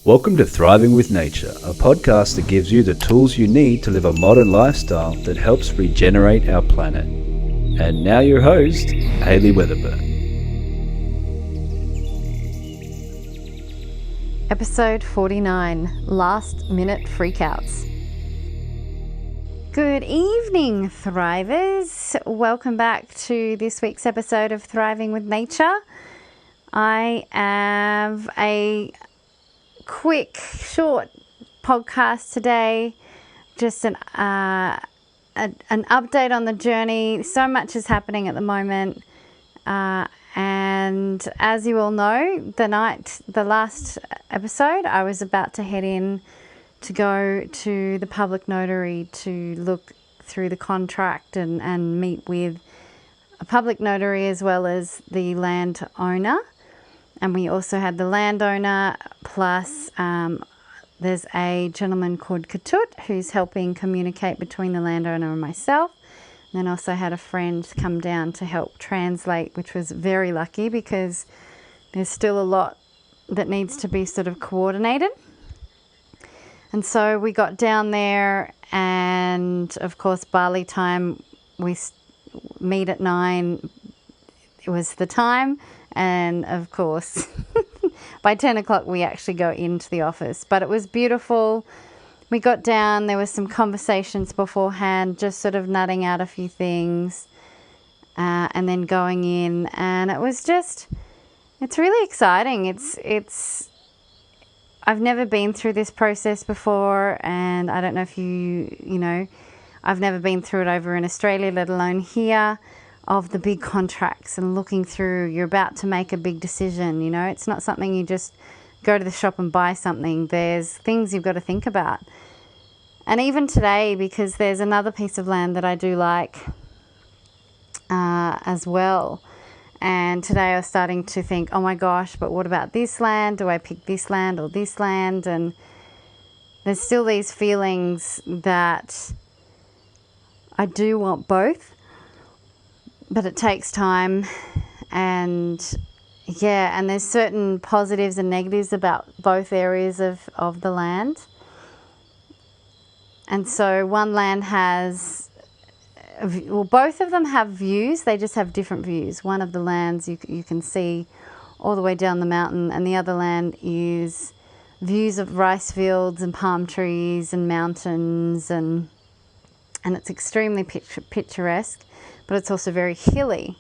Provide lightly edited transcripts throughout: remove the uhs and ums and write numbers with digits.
Welcome to Thriving with Nature, a podcast that gives you the tools you need to live a modern lifestyle that helps regenerate our planet. And now your host, Hayley Weatherburn. Episode 49, Last Minute Freakouts. Good evening, Thrivers. Welcome back to this week's episode of Thriving with Nature. I have a quick, short podcast today. Just an update on the journey. So much is happening at the moment. And as you all know, the last episode, I was about to head in to go to the public notary to look through the contract and meet with a public notary as well as the landowner. And we also had the landowner plus there's a gentleman called Katut who's helping communicate between the landowner and myself. And then also had a friend come down to help translate, which was very lucky because there's still a lot that needs to be sort of coordinated. And so we got down there and, of course, Bali Time, we meet at 9. It was the time. And, of course, by 10 o'clock we actually go into the office. But it was beautiful. We got down. There was some conversations beforehand, just sort of nutting out a few things and then going in. And it was just, it's really exciting. I've never been through this process before, and I don't know if you know, I've never been through it over in Australia, let alone here, of the big contracts and looking through. You're about to make a big decision, you know. It's not something you just go to the shop and buy something. There's things you've got to think about. And even today, because there's another piece of land that I do like as well. And today I was starting to think, oh my gosh, but what about this land? Do I pick this land or this land? And there's still these feelings that I do want both, but it takes time. And yeah, and there's certain positives and negatives about both areas of the land. And so one land has, well, both of them have views. They just have different views. One of the lands you can see all the way down the mountain, and the other land is views of rice fields and palm trees and mountains, and it's extremely picturesque, but it's also very hilly.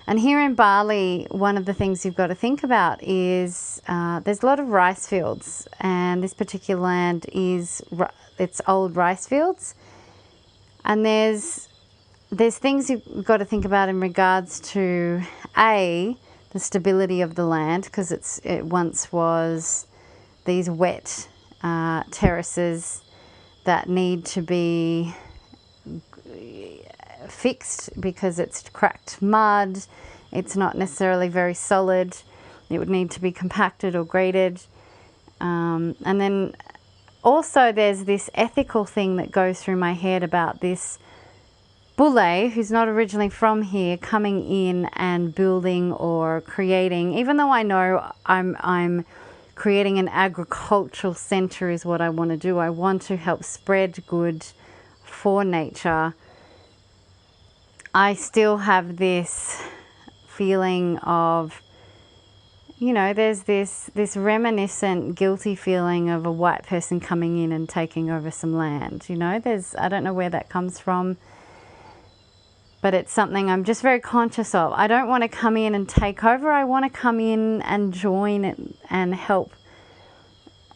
And here in Bali, one of the things you've got to think about is there's a lot of rice fields, and this particular land it's old rice fields, and there's things you've got to think about in regards to the stability of the land, because it once was these wet terraces that need to be fixed because it's cracked mud. It's not necessarily very solid. It would need to be compacted or graded. And then also there's this ethical thing that goes through my head about this Bule, who's not originally from here, coming in and building or creating, even though I know I'm creating an agricultural centre is what I want to do. I want to help spread good for nature. I still have this feeling of, you know, there's this reminiscent guilty feeling of a white person coming in and taking over some land. You know, I don't know where that comes from, but it's something I'm just very conscious of. I don't want to come in and take over. I want to come in and join it and help.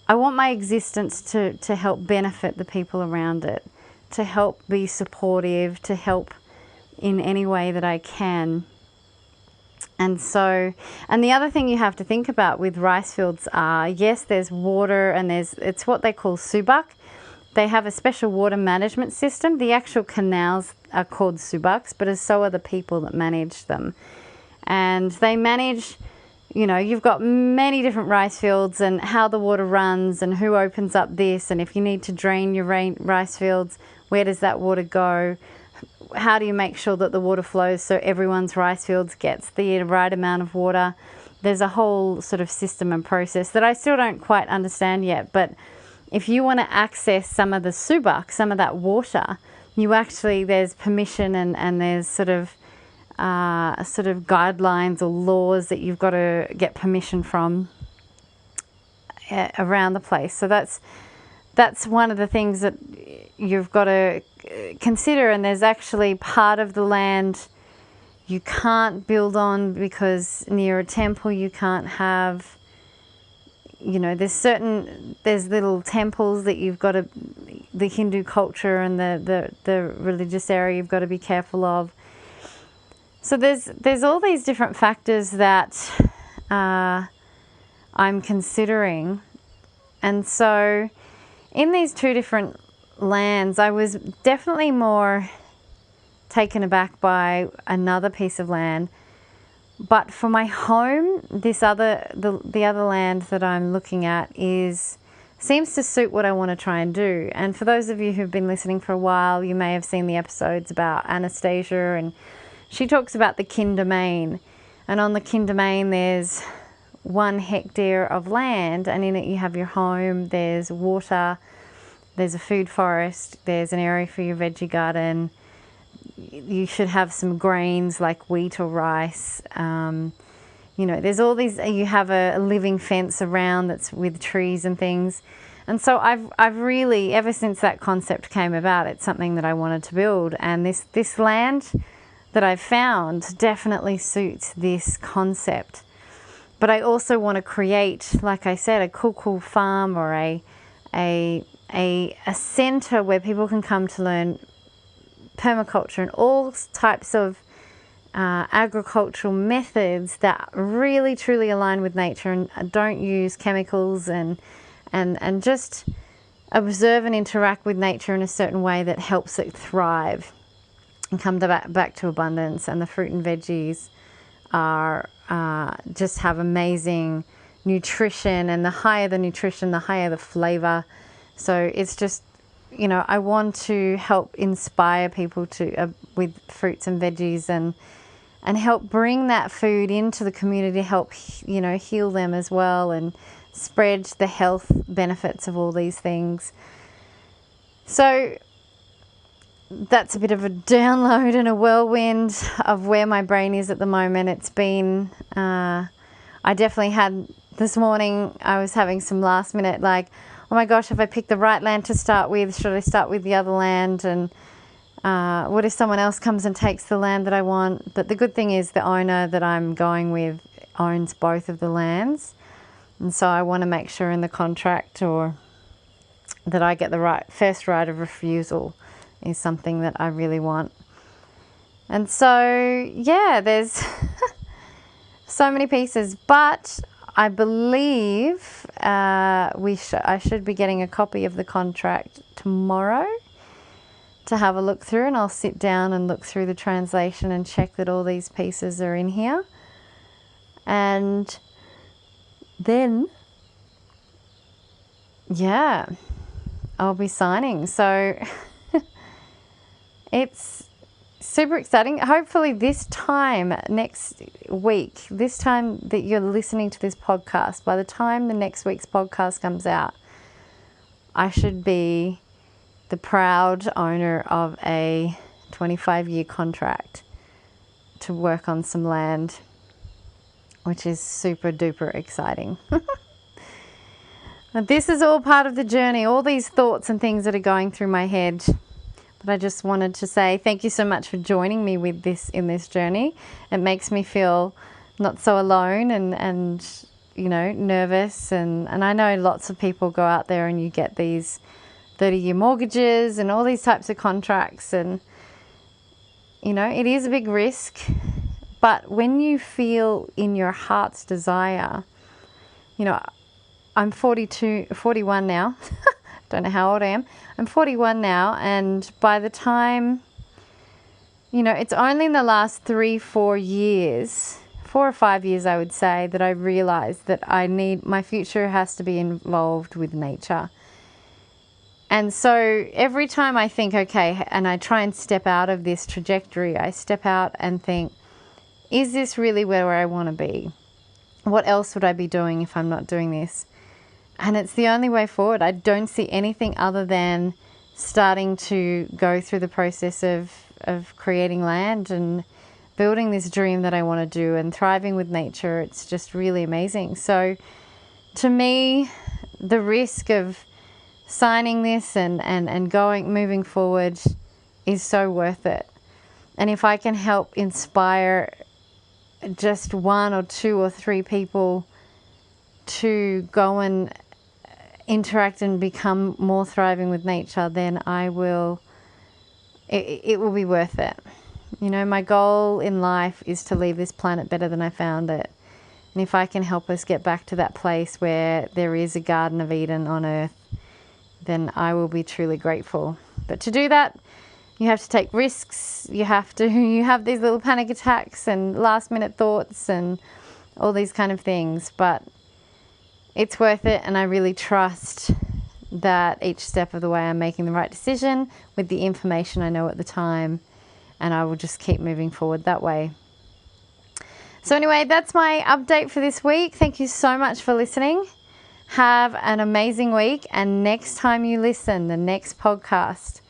I want my existence to help benefit the people around it, to help be supportive, to help in any way that I can. And the other thing you have to think about with rice fields are, yes, there's water, and it's what they call subak. They have a special water management system. The actual canals are called subaks, but so are the people that manage them. And they manage, you know, you've got many different rice fields and how the water runs and who opens up this, and if you need to drain your rice fields, where does that water go? How do you make sure that the water flows so everyone's rice fields gets the right amount of water? there's a whole sort of system and process that I still don't quite understand yet. But if you want to access some of the subak, some of that water, there's permission and there's sort of guidelines or laws that you've got to get permission from around the place. So that's one of the things that you've got to consider. And there's actually part of the land you can't build on, because near a temple you can't have, there's little temples that you've got to, the Hindu culture and the religious area you've got to be careful of. So there's all these different factors that I'm considering. And so in these two different lands, I was definitely more taken aback by another piece of land. But for my home, the other land that I'm looking at seems to suit what I want to try and do. And for those of you who've been listening for a while, you may have seen the episodes about Anastasia, and she talks about the kin domain. And on the kin domain, there's 1 hectare of land, and in it you have your home, there's water, there's a food forest, there's an area for your veggie garden. You should have some grains like wheat or rice. There's all these, you have a living fence around that's with trees and things. And so I've really, ever since that concept came about, it's something that I wanted to build. And this land that I've found definitely suits this concept. But I also want to create, like I said, a cool farm or a center where people can come to learn permaculture and all types of agricultural methods that really truly align with nature and don't use chemicals, and just observe and interact with nature in a certain way that helps it thrive and come back to abundance. And the fruit and veggies are just have amazing nutrition, and the higher the nutrition, the higher the flavor. So it's just, I want to help inspire people to with fruits and veggies, and help bring that food into the community to help, heal them as well, and spread the health benefits of all these things. So that's a bit of a download and a whirlwind of where my brain is at the moment. It's been, I definitely had this morning, I was having some last minute, like, oh my gosh, if I pick the right land to start with, should I start with the other land? And what if someone else comes and takes the land that I want? But the good thing is the owner that I'm going with owns both of the lands. And so I want to make sure in the contract or that I get the first right of refusal is something that I really want. And so, yeah, there's so many pieces, but I believe I should be getting a copy of the contract tomorrow to have a look through, and I'll sit down and look through the translation and check that all these pieces are in here. And then, yeah, I'll be signing. So it's super exciting. Hopefully this time next week, this time that you're listening to this podcast, by the time the next week's podcast comes out, I should be the proud owner of a 25-year contract to work on some land, which is super duper exciting. This is all part of the journey, all these thoughts and things that are going through my head. But I just wanted to say thank you so much for joining me with this in this journey. It makes me feel not so alone and nervous. And I know lots of people go out there and you get these 30-year mortgages and all these types of contracts. And, it is a big risk. But when you feel in your heart's desire, I'm 41 now. Don't know how old I am. I'm 41 now, and by the time, it's only in the last 3-4 years, 4 or 5 years, I would say, that I realized that my future has to be involved with nature. And so every time I think, okay, and I try and step out of this trajectory, I step out and think, is this really where I want to be? what else would I be doing if I'm not doing this? And it's the only way forward. I don't see anything other than starting to go through the process of creating land and building this dream that I want to do and thriving with nature. It's just really amazing. So to me, the risk of signing this and moving forward is so worth it. And if I can help inspire just 1 or 2 or 3 people to go and interact and become more thriving with nature, then it will be worth it. You know, my goal in life is to leave this planet better than I found it. And if I can help us get back to that place where there is a Garden of Eden on earth, then I will be truly grateful. But to do that, you have to take risks. You have these little panic attacks and last minute thoughts and all these kind of things. But it's worth it, and I really trust that each step of the way I'm making the right decision with the information I know at the time, and I will just keep moving forward that way. So anyway, that's my update for this week. Thank you so much for listening. Have an amazing week, and next time you listen, the next podcast,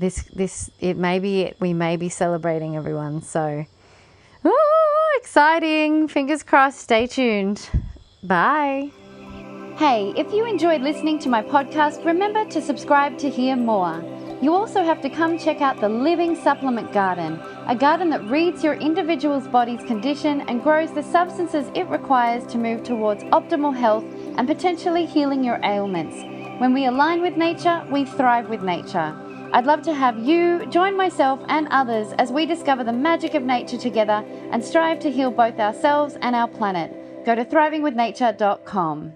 we may be celebrating, everyone. So, exciting! Fingers crossed. Stay tuned. Bye. Hey, if you enjoyed listening to my podcast, remember to subscribe to hear more. You also have to come check out the Living Supplement Garden, a garden that reads your individual's body's condition and grows the substances it requires to move towards optimal health and potentially healing your ailments. When we align with nature, we thrive with nature. I'd love to have you join myself and others as we discover the magic of nature together and strive to heal both ourselves and our planet. Go to thrivingwithnature.com.